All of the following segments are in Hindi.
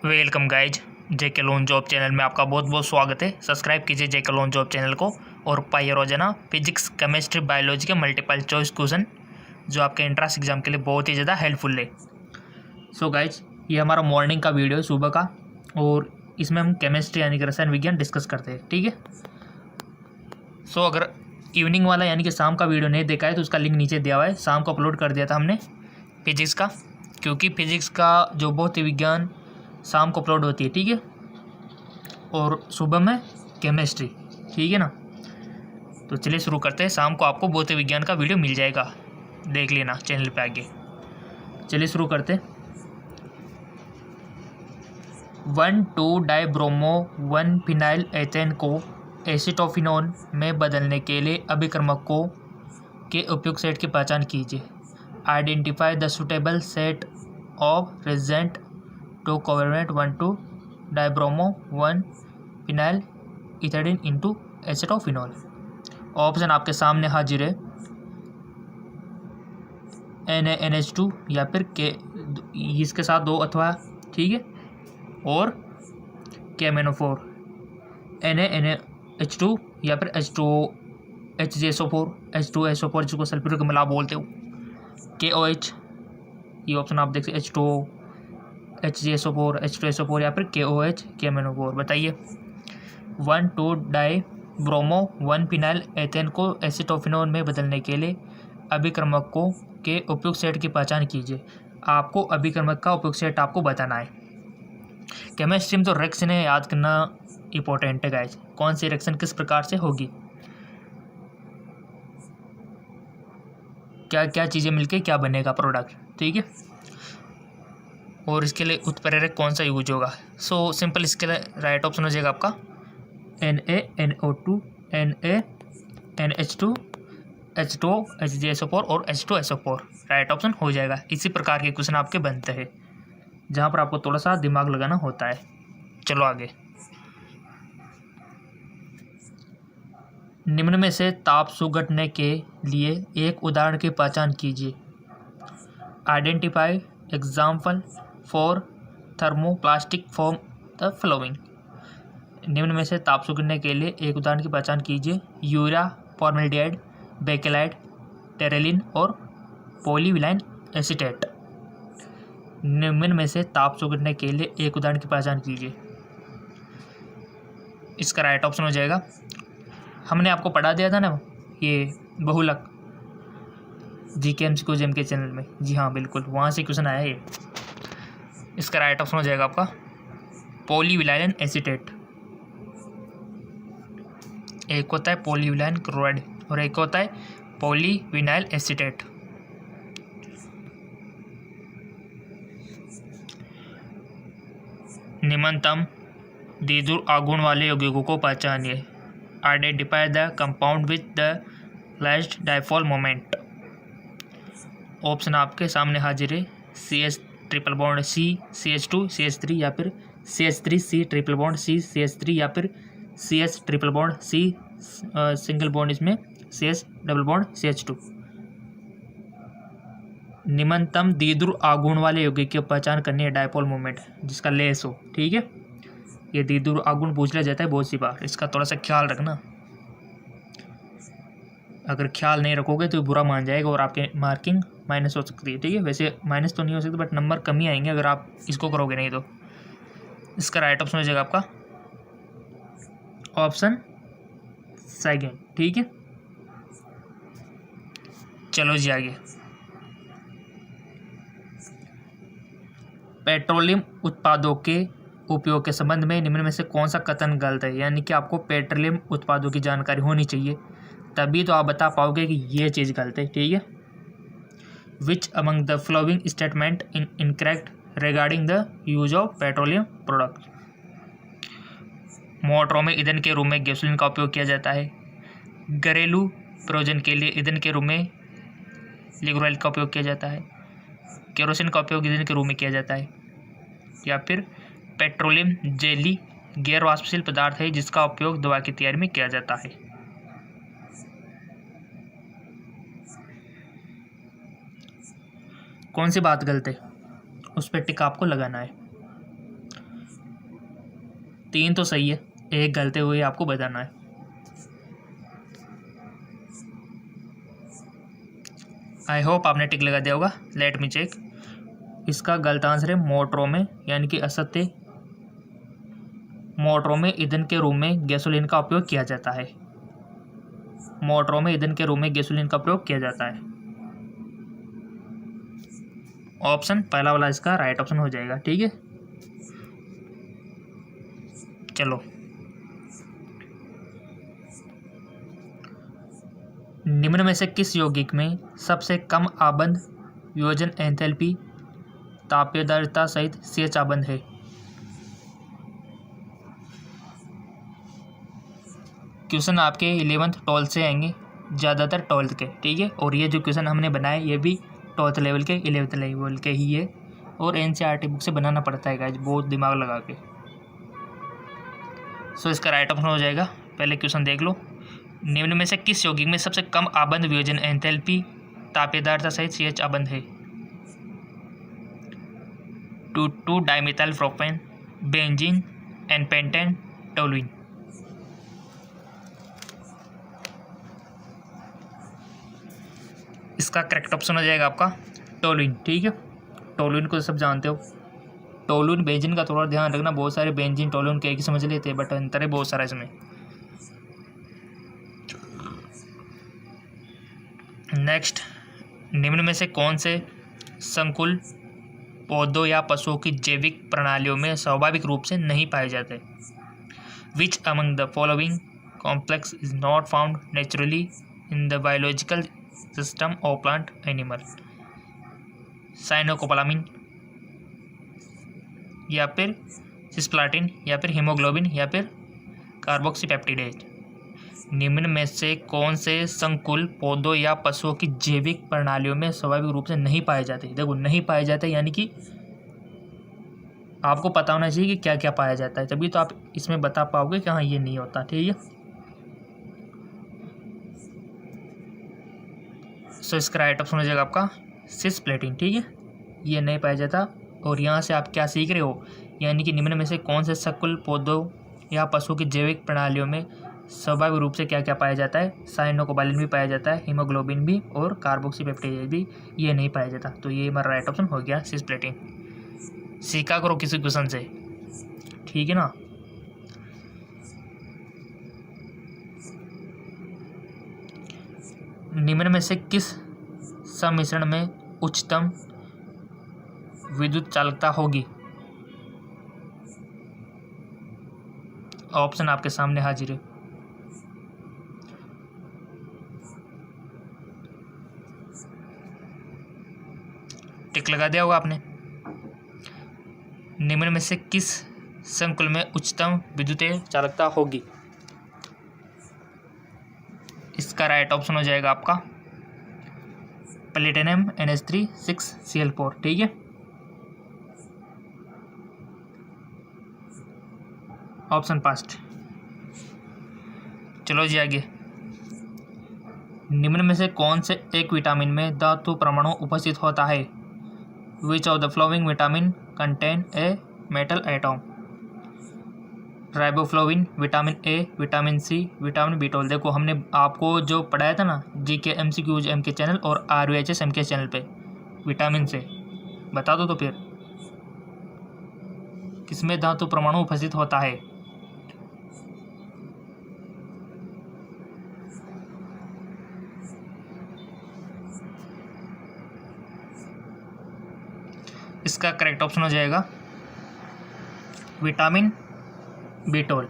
वेलकम गाइज, जेके लोन जॉब चैनल में आपका बहुत बहुत स्वागत है। सब्सक्राइब कीजिए जेके लोन जॉब चैनल को और पाइए रोजाना फिजिक्स, केमिस्ट्री, बायोलॉजी के मल्टीपल चॉइस क्वेश्चन जो आपके एंट्रेंस एग्जाम के लिए बहुत ही ज़्यादा हेल्पफुल है। सो गाइज, ये हमारा मॉर्निंग का वीडियो है, सुबह का, और इसमें हम केमिस्ट्री यानी कि रसायन विज्ञान डिस्कस करते हैं। ठीक है। सो अगर इवनिंग वाला यानी कि शाम का वीडियो नहीं देखा है तो उसका लिंक नीचे दिया हुआ है। शाम को अपलोड कर दिया था हमने फिजिक्स का, क्योंकि फिजिक्स का जो भौतिक विज्ञान शाम को अपलोड होती है। ठीक है। और सुबह में केमिस्ट्री। ठीक है ना। तो चलिए शुरू करते हैं। शाम को आपको भौतिक विज्ञान का वीडियो मिल जाएगा, देख लेना चैनल पे आगे। चलिए शुरू करते हैं। 1,2-डाइब्रोमो 1-फिनाइल एथेन को एसीटोफिनोन में बदलने के लिए अभिक्रमकों के उपयुक्त सेट की पहचान कीजिए। Identify the suitable set of reagent to covalent one two dibromo one phenyl ethylene into acetophenol. Option आपके सामने हाजिर है। NaNH2 या फिर के इसके साथ 2 अथवा, ठीक है, और KMnO4, NaNH2 या फिर H2O, HgSO4, H2SO4 जिसको सल्फ्यूरिक मिला बोलते हो, KOH, ये ऑप्शन आप देख सकते, H2O, HgSO4, H2SO4 या फिर KOH, KMnO4। बताइए। 1,2-डाइब्रोमो 1-फिनाइल एथेन को एसीटोफिनोन में बदलने के लिए अभिक्रमकों के उपयुक्त सेट की पहचान कीजिए। आपको अभिक्रमक का उपयुक्त सेट आपको बताना है। केमिस्ट्री में तो रिएक्शन याद करना इंपॉर्टेंट है गाइस। कौन सी रिएक्शन किस प्रकार से होगी, क्या क्या चीज़ें मिलके क्या बनेगा प्रोडक्ट। ठीक है। और इसके लिए उत्प्रेरक कौन सा यूज होगा। सो सिंपल, इसके लिए राइट ऑप्शन हो जाएगा आपका NaNO2, NaNH2, H2O, HgSO4 और H2SO4 राइट ऑप्शन हो जाएगा। इसी प्रकार के क्वेश्चन आपके बनते हैं, जहाँ पर आपको थोड़ा सा दिमाग लगाना होता है। चलो आगे। निम्न में से ताप सुगटने के लिए एक उदाहरण की पहचान कीजिए। Identify example for thermoplastic form the flowing. निम्न में से ताप सुगड़ने के लिए एक उदाहरण की पहचान कीजिए। यूरिया, फॉर्मेल्डिहाइड, बेकेलाइट, टेरेलिन और पॉलीविलाइन एसीटेट। निम्न में से ताप सुगड़ने के लिए एक उदाहरण की पहचान कीजिए। इसका राइट ऑप्शन हो जाएगा, हमने आपको पढ़ा दिया था ना ये बहुलक GK MCQ के चैनल में। जी हाँ बिल्कुल, वहाँ से क्वेश्चन आया है ये। इसका राइट ऑप्शन हो जाएगा आपका पॉलीविलाइन एसीटेट। एक होता है पॉलीविलाइन क्लोराइड और एक होता है पॉलीविनाइल एसीटेट। निम्नतम द्विध्रुव आघूर्ण वाले यौगिकों को पहचानिए। Identify the compound with the largest dipole moment. Option आपके सामने हाजिर है। CH triple bond C CH2 CH3 या फिर CH3 C triple bond C CH3 या फिर CH triple bond C single bond इसमें CH डबल बॉन्ड CH2। निम्नतम द्विध्रुव आघूर्ण वाले यौगिक की पहचान करनी है डाइपोल मोमेंट जिसका लेस हो। ठीक है। ये द्विध्रुव आघूर्ण पूछ लिया जाता है बहुत सी बार, इसका थोड़ा सा ख्याल रखना। अगर ख्याल नहीं रखोगे तो बुरा मान जाएगा और आपके मार्किंग माइनस हो सकती है। ठीक है। वैसे माइनस तो नहीं हो सकती, बट नंबर कम ही आएंगे अगर आप इसको करोगे नहीं तो। इसका राइट ऑप्शन हो जाएगा आपका ऑप्शन सेकेंड। ठीक है। चलो जी आगे। पेट्रोलियम उत्पादों के उपयोग के संबंध में निम्न में से कौन सा कथन गलत है। यानी कि आपको पेट्रोलियम उत्पादों की जानकारी होनी चाहिए, तभी तो आप बता पाओगे कि ये चीज़ गलत है। ठीक है। Which among the following statement incorrect regarding the use of petroleum product. मोटरों में ईंधन के रूप में गैसोलीन का उपयोग किया जाता है। घरेलू प्रयोजन के लिए ईंधन के रूप में लिग्नोल ऑयल का उपयोग किया जाता है। केरोसिन का उपयोग ईंधन के रूप में किया जाता है। या फिर पेट्रोलियम जेली गैर वाष्पशील पदार्थ है जिसका उपयोग दवा की तैयारी में किया जाता है। कौन सी बात गलत है, उस पर टिक आपको लगाना है। 3 तो सही है, एक गलते हुए आपको बताना है। आई होप आपने टिक लगा दिया होगा। Let me check. इसका गलत आंसर है मोटरों में, यानी कि असत्य। मोटरों में ईंधन के रूप में गैसोलीन का उपयोग किया जाता है। मोटरों में ईंधन के रूप में गैसोलीन का प्रयोग किया जाता है। ऑप्शन पहला वाला इसका राइट ऑप्शन हो जाएगा। ठीक है, चलो निम्न में से किस यौगिक में सबसे कम आबंद वियोजन एंथैल्पी तापीयदार्यता सहित CH आबंद है? क्वेश्चन आपके 11th 12th से आएंगे, ज़्यादातर 12th के। ठीक है, और ये जो क्वेश्चन हमने बनाए ये भी 12th लेवल के 11th लेवल के ही है, और NCERT बुक से बनाना पड़ता है गाइस, बहुत दिमाग लगा के। सो इसका राइट ऑप्शन हो जाएगा। पहले क्वेश्चन देख लो। निम्न में से किस यौगिक में सबसे कम आबंद वियोजन एंथैल्पी तापीयदार्यता सहित CH आबंद है? 2 डाइमिथाइल प्रोपेन, बेंजीन, एनपेंटेन, टोलुइन। इसका करेक्ट ऑप्शन हो जाएगा आपका टोलुइन। ठीक है, टोलुइन को सब जानते हो। टोलुइन बेंजीन का थोड़ा ध्यान रखना, बहुत सारे बेंजीन टोलुइन के एक ही समझ लेते हैं, बट अंतर है बहुत सारा इसमें। नेक्स्ट, निम्न में से कौन से संकुल पौधों या पशुओं की जैविक प्रणालियों में स्वाभाविक रूप से नहीं पाए जाते? Which among the following complex is not found naturally in the biological system of plant animal? Cyanocobalamin, या फिर सिस्प्लाटिन, या फिर हीमोग्लोबिन, या फिर कार्बोक्सीपेप्टिडेज। निम्न में से कौन से संकुल पौधों या पशुओं की जैविक प्रणालियों में स्वाभाविक रूप से नहीं पाए जाते? देखो, नहीं पाए जाते यानी कि आपको पता होना चाहिए कि क्या क्या पाया जाता है, तभी तो आप इसमें बता पाओगे कि हाँ ये नहीं होता। ठीक है, सो इसका राइट ऑप्शन हो जाएगा आपका सिस्प्लेटिन। ठीक है, ये नहीं पाया जाता। और यहाँ से आप क्या सीख रहे हो, यानी कि निम्न में से कौन से संकुल पौधों या पशुओं की जैविक प्रणालियों में स्वाभाविक रूप से क्या क्या पाया जाता है? साइनोकोबालिन भी पाया जाता है, हीमोग्लोबिन भी, और कार्बोक्सीपेप्टिडेज भी, ये नहीं पाया जाता। तो ये हमारा राइट ऑप्शन हो गया सिस्प्लेटिन। सीखा करो किसी क्वेश्चन से, ठीक है ना। निम्न में से किस सम्मिश्रण में उच्चतम विद्युत चालकता होगी? ऑप्शन आपके सामने हाजिर है। टिक लगा दिया होगा आपने। निम्न में से किस संकुल में उच्चतम विद्युतीय चालकता होगी? इसका राइट ऑप्शन हो जाएगा आपका प्लेटिनम NH3 6Cl4। ठीक है, ऑप्शन पास्ट। चलो जी आगे। निम्न में से कौन से एक विटामिन में धातु परमाणु उपस्थित होता है? Which of the following vitamin contain a metal atom? Riboflavin, vitamin A, vitamin C, vitamin B12। देखो, हमने आपको जो पढ़ाया था ना GK MCQs MK चैनल और RVHS MK चैनल पे, विटामिन से बता दो तो फिर किसमें धातु परमाणु उपस्थित होता है? इसका करेक्ट ऑप्शन हो जाएगा विटामिन B12।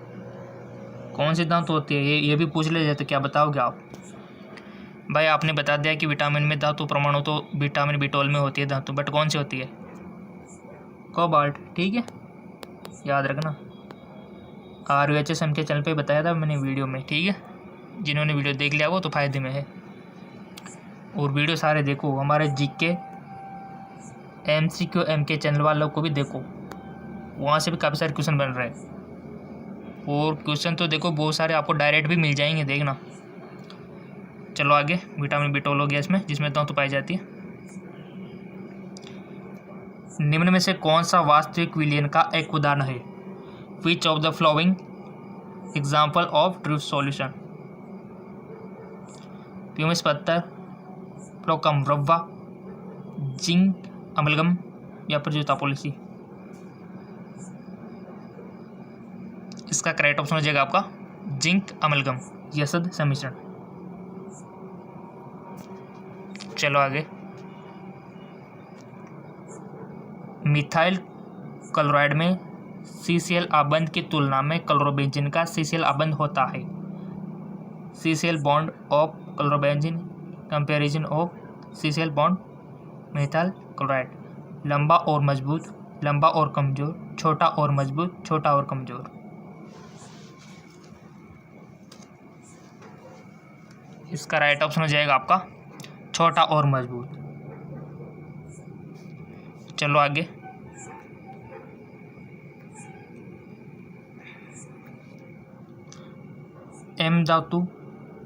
कौन सी धातु होती है ये भी पूछ ले जाए तो क्या बताओगे आप? भाई आपने बता दिया कि विटामिन में धातु परमाणु तो विटामिन B12 में होती है धातु, बट कौन सी होती है? कोबाल्ट। ठीक है, याद रखना। RVHS MK चैनल पे बताया था मैंने वीडियो में। ठीक है, जिन्होंने वीडियो देख लिया वो तो फायदे में है, और वीडियो सारे देखो, हमारे GK MCQ MK चैनल वालों को भी देखो, वहाँ से भी काफ़ी सारे क्वेश्चन बन रहे हैं। और क्वेश्चन तो देखो बहुत सारे आपको डायरेक्ट भी मिल जाएंगे, देखना। चलो आगे। विटामिन B12 हो गया इसमें, जिसमें धातु पाई जाती है। निम्न में से कौन सा वास्तविक विलयन का एक उदाहरण है? Which of the flowing example of drift solution? Pumice पत्थर, प्लोकम रव्वा, जिंक अमलगम या फिर जूता पॉलिसी। इसका करेक्ट ऑप्शन हो जाएगा आपका जिंक अमलगम, यसद सम्मिश्रण। चलो आगे। मिथाइल क्लोराइड में CCl आबंध की तुलना में क्लोरोबेंजीन का CCl आबंध होता है। CCl bond of chlorobenzene comparison of CCl bond methyl chloride. लंबा और मजबूत, लंबा और कमजोर, छोटा और मजबूत, छोटा और कमजोर। इसका राइट ऑप्शन हो जाएगा आपका छोटा और मजबूत। चलो आगे। एम धातु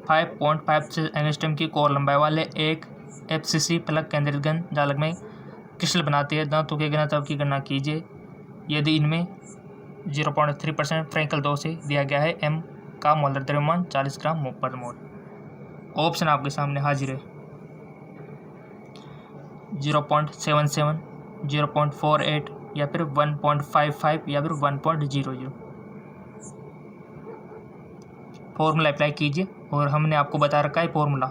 5.5 एंगस्ट्रम की कोर लंबाई वाले एक FCC प्लग केंद्रित घन जालक में क्रिस्टल बनाती है। धातु के घनत्व की गणना कीजिए यदि इनमें 0.3% फ्रैंकल 2 से दिया गया है। M का मोलर द्रव्यमान 40 ग्राम पर मोल। ऑप्शन आपके सामने हाजिर है। 0.77, 0.48 या फिर 1.55 या फिर 1.00। फॉर्मूला अप्लाई कीजिए। और हमने आपको बता रखा है फॉर्मूला,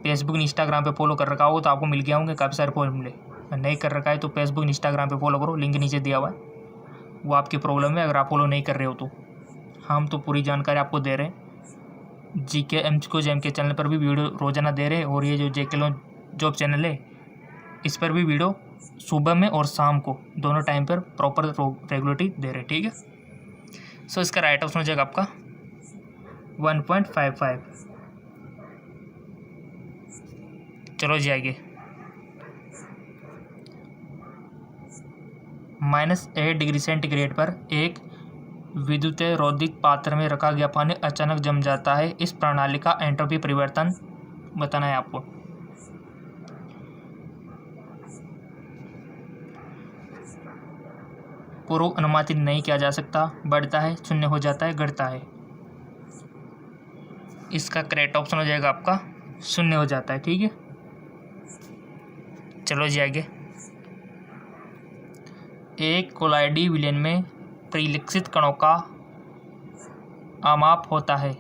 फेसबुक इंस्टाग्राम पे फॉलो कर रखा हो तो आपको मिल गया होंगे काफ़ी सारे फॉर्मूले। नहीं कर रखा है तो फेसबुक इंस्टाग्राम पे फॉलो करो, लिंक नीचे दिया हुआ है। वो आपकी प्रॉब्लम है अगर आप फॉलो नहीं कर रहे हो तो। हम तो पूरी जानकारी आपको दे रहे हैं। GK MCQs के चैनल पर भी वीडियो रोजाना दे रहे हैं। और ये जो JK लॉन्च जॉब चैनल है इस पर भी वीडियो सुबह में और शाम को दोनों टाइम पर प्रॉपर रेगुलरिटी दे रहे हैं, ठीक है। सो इसका राइट ऑप्शन हो जाएगा आपका 1.55। चलो जी आगे। -8 डिग्री सेंटीग्रेड पर एक विद्युत रोधित पात्र में रखा गया पानी अचानक जम जाता है। इस प्रणाली का एंट्रोपी परिवर्तन बताना है आपको। पूर्व अनुमानित नहीं किया जा सकता, बढ़ता है, शून्य हो जाता है, घटता है। इसका करेक्ट ऑप्शन हो जाएगा आपका शून्य हो जाता है, ठीक है। चलो जी आगे। एक कोलाइडी विलयन में परिलक्षित कणों का आमाप होता है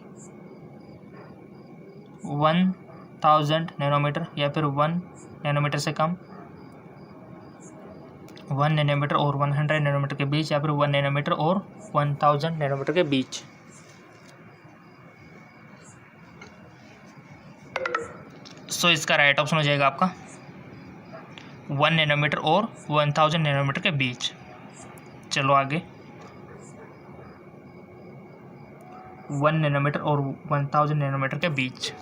1000 नैनोमीटर या फिर 1 नैनोमीटर से कम, 1 नैनोमीटर और 100 नैनोमीटर के बीच, या फिर 1 नैनोमीटर और 1000 नैनोमीटर के बीच। सो इसका राइट ऑप्शन हो जाएगा आपका 1 नैनोमीटर और 1000 नैनोमीटर के बीच। चलो आगे। 1 नैनोमीटर और 1000 नैनोमीटर के बीच।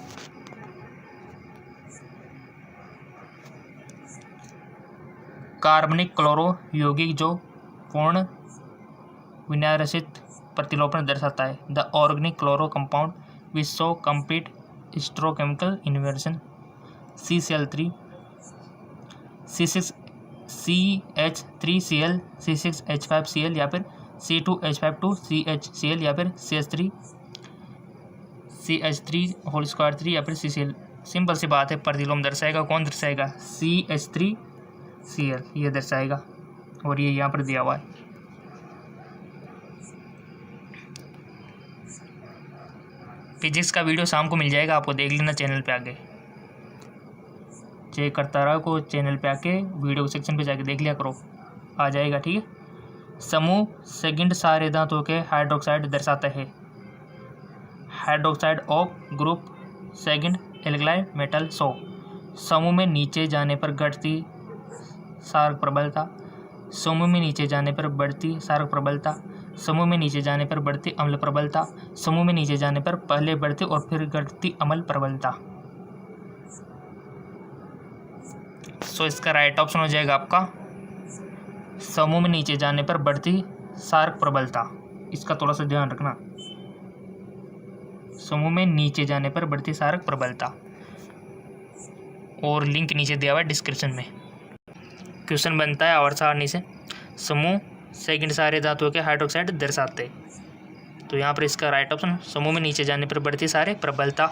कार्बनिक क्लोरो यौगिक जो पूर्ण विन्यासित प्रतिलोपन दर्शाता है। The organic chloro compound which show complete stereochemical inversion. CCl3, C6CH3Cl, C6H5Cl या फिर C2H52CHCl या फिर CH3CH3 या फिर CCl। सिंपल सी बात है, प्रतिलोम दर्शाएगा कौन दर्शाएगा? CH3Cl ये दर्शाएगा और ये यहाँ पर दिया हुआ है। फिजिक्स का वीडियो शाम को मिल जाएगा आपको, देख लेना चैनल पे आके। चेक करता रहा को चैनल पे आके वीडियो सेक्शन पे जाके देख लिया करो, आ जाएगा, ठीक है। समूह सेकंड सारे धातुओं के हाइड्रोक्साइड दर्शाते हैं। Hydroxide of group second alkaline metal so. समूह में नीचे जाने पर घटती सारक प्रबलता, समूह में नीचे जाने पर बढ़ती सारक प्रबलता, समूह में नीचे जाने पर बढ़ती अम्ल प्रबलता, समूह में नीचे जाने पर पहले बढ़ती और फिर घटती अम्ल प्रबलता। सो इसका राइट ऑप्शन हो जाएगा आपका समूह में नीचे जाने पर बढ़ती सारक प्रबलता। इसका थोड़ा सा ध्यान रखना, समूह में नीचे जाने पर बढ़ती सारक प्रबलता। और लिंक नीचे दिया हुआ है डिस्क्रिप्शन में। क्वेश्चन बनता है आवर्त सारणी से। समूह सेकंड सारे धातुओं के हाइड्रोक्साइड दर्शाते। तो यहाँ पर इसका राइट ऑप्शन समूह में नीचे जाने पर बढ़ती सारे प्रबलता